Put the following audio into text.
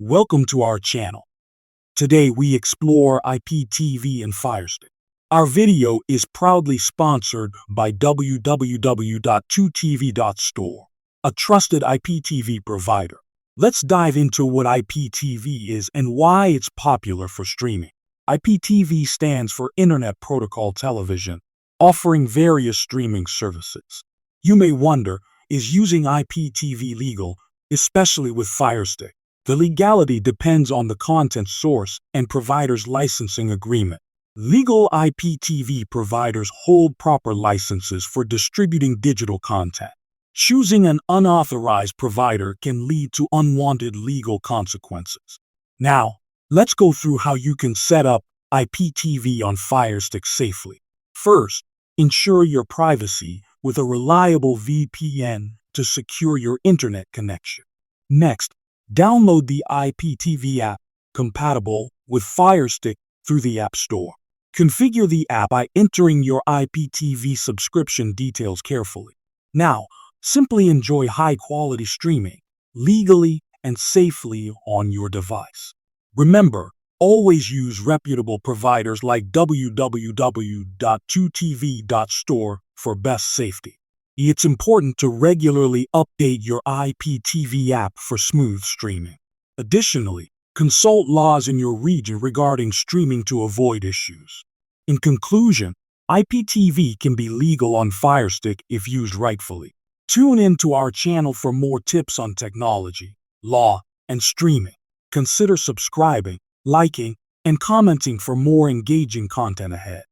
Welcome to our channel. Today we explore IPTV and Firestick. Our video is proudly sponsored by www.2tv.store, a trusted IPTV provider. Let's dive into what IPTV is and why it's popular for streaming. IPTV stands for Internet Protocol Television, offering various streaming services. You may wonder, is using IPTV legal, especially with Firestick? The legality depends on the content source and provider's licensing agreement. Legal IPTV providers hold proper licenses for distributing digital content. Choosing an unauthorized provider can lead to unwanted legal consequences. Now, let's go through how you can set up IPTV on Firestick safely. First, ensure your privacy with a reliable VPN to secure your internet connection. Next, download the IPTV app compatible with Firestick through the App Store. Configure the app by entering your IPTV subscription details carefully. Now, simply enjoy high-quality streaming legally and safely on your device. Remember, always use reputable providers like www.2tv.store for best safety. It's important to regularly update your IPTV app for smooth streaming. Additionally, consult laws in your region regarding streaming to avoid issues. In conclusion, IPTV can be legal on Firestick if used rightfully. Tune in to our channel for more tips on technology, law, and streaming. Consider subscribing, liking, and commenting for more engaging content ahead.